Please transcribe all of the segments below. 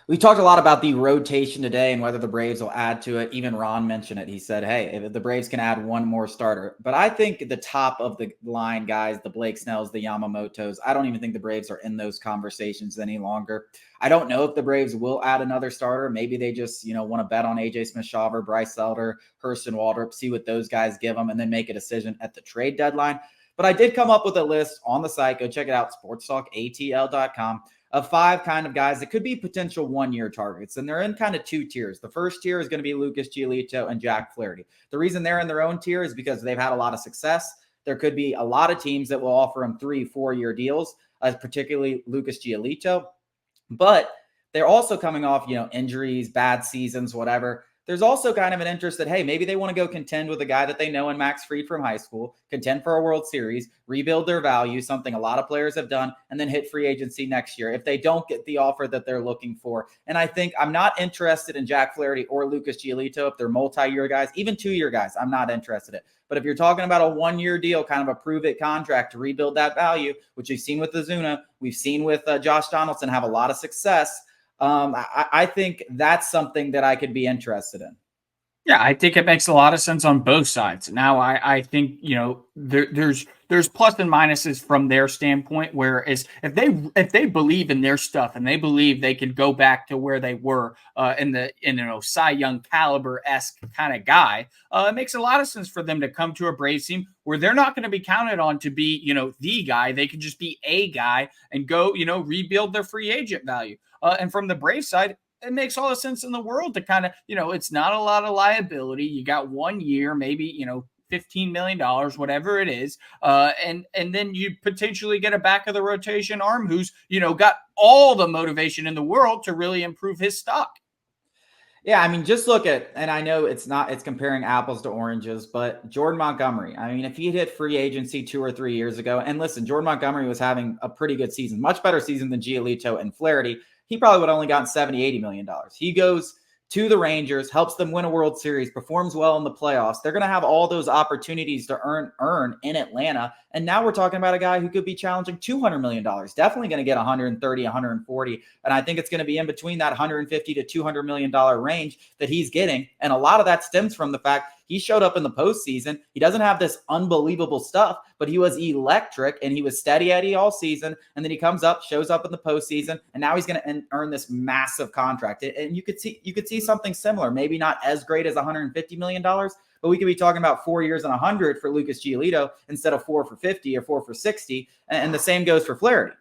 We talked a lot about the rotation today and whether the Braves will add to it. Even Ron mentioned it. He said, hey, if the Braves can add one more starter. But I think the top of the line guys, the Blake Snells, the Yamamotos, I don't even think the Braves are in those conversations any longer. I don't know if the Braves will add another starter. Maybe they just, want to bet on AJ Smith-Shawver, Bryce Elder, Hurston Waldrop, see what those guys give them, and then make a decision at the trade deadline. But I did come up with a list on the site. Go check it out, sportstalkatl.com. Of 5 kind of guys that could be potential one-year targets. And they're in kind of 2 tiers. The first tier is going to be Lucas Giolito and Jack Flaherty. The reason they're in their own tier is because they've had a lot of success. There could be a lot of teams that will offer them 3-4-year deals, particularly Lucas Giolito. But they're also coming off, injuries, bad seasons, whatever. There's also kind of an interest that, hey, maybe they want to go contend with a guy that they know in Max Fried from high school, contend for a World Series, rebuild their value, something a lot of players have done, and then hit free agency next year if they don't get the offer that they're looking for. And I think I'm not interested in Jack Flaherty or Lucas Giolito if they're multi-year guys, even 2-year guys. I'm not interested in it. But if you're talking about a 1-year deal, kind of a prove-it contract to rebuild that value, which we've seen with Ozuna, we've seen with Josh Donaldson have a lot of success, I think that's something that I could be interested in. Yeah, I think it makes a lot of sense on both sides. Now, I think there's plus and minuses from their standpoint. Whereas if they believe in their stuff and they believe they can go back to where they were in Cy Young caliber-esque kind of guy, it makes a lot of sense for them to come to a Braves team where they're not going to be counted on to be the guy. They can just be a guy and go rebuild their free agent value. And from the Braves side, it makes all the sense in the world to kind of, it's not a lot of liability. You got 1 year, maybe, $15 million, whatever it is. And then you potentially get a back of the rotation arm who's, got all the motivation in the world to really improve his stock. Yeah, I mean, just look at, and I know it's comparing apples to oranges, but Jordan Montgomery, I mean, if he hit free agency 2 or 3 years ago, and listen, Jordan Montgomery was having a pretty good season, much better season than Giolito and Flaherty, he probably would have only gotten $70-80 million. He goes to the Rangers, helps them win a World Series, performs well in the playoffs. They're going to have all those opportunities to earn in Atlanta. And now we're talking about a guy who could be challenging $200 million, definitely going to get 130, 140. And I think it's going to be in between that 150 to $200 million range that he's getting. And a lot of that stems from the fact he showed up in the postseason. He doesn't have this unbelievable stuff, but he was electric and he was steady Eddie all season. And then he comes up, shows up in the postseason, and now he's going to earn this massive contract. And you could see something similar, maybe not as great as $150 million, but we could be talking about 4 years and 100 for Lucas Giolito instead of 4 for 50 or 4 for 60. And the same goes for Flaherty.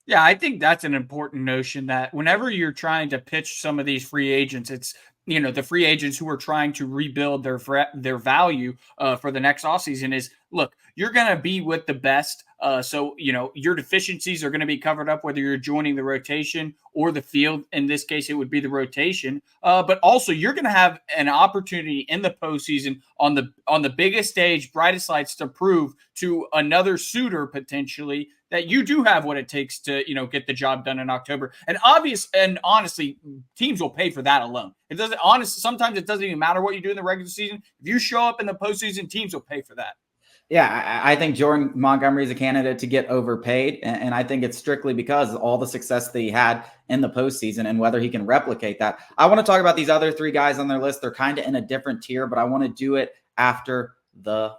Yeah, I think that's an important notion that whenever you're trying to pitch some of these free agents, it's the free agents who are trying to rebuild their value for the next offseason is, look, you're going to be with the best. So, your deficiencies are going to be covered up, whether you're joining the rotation or the field. In this case, it would be the rotation. But also you're going to have an opportunity in the postseason on the biggest stage, brightest lights, to prove to another suitor potentially that you do have what it takes to, get the job done in October. And honestly, teams will pay for that alone. Sometimes it doesn't even matter what you do in the regular season. If you show up in the postseason, teams will pay for that. Yeah, I think Jordan Montgomery is a candidate to get overpaid, and I think it's strictly because of all the success that he had in the postseason and whether he can replicate that. I want to talk about these other 3 guys on their list. They're kind of in a different tier, but I want to do it after the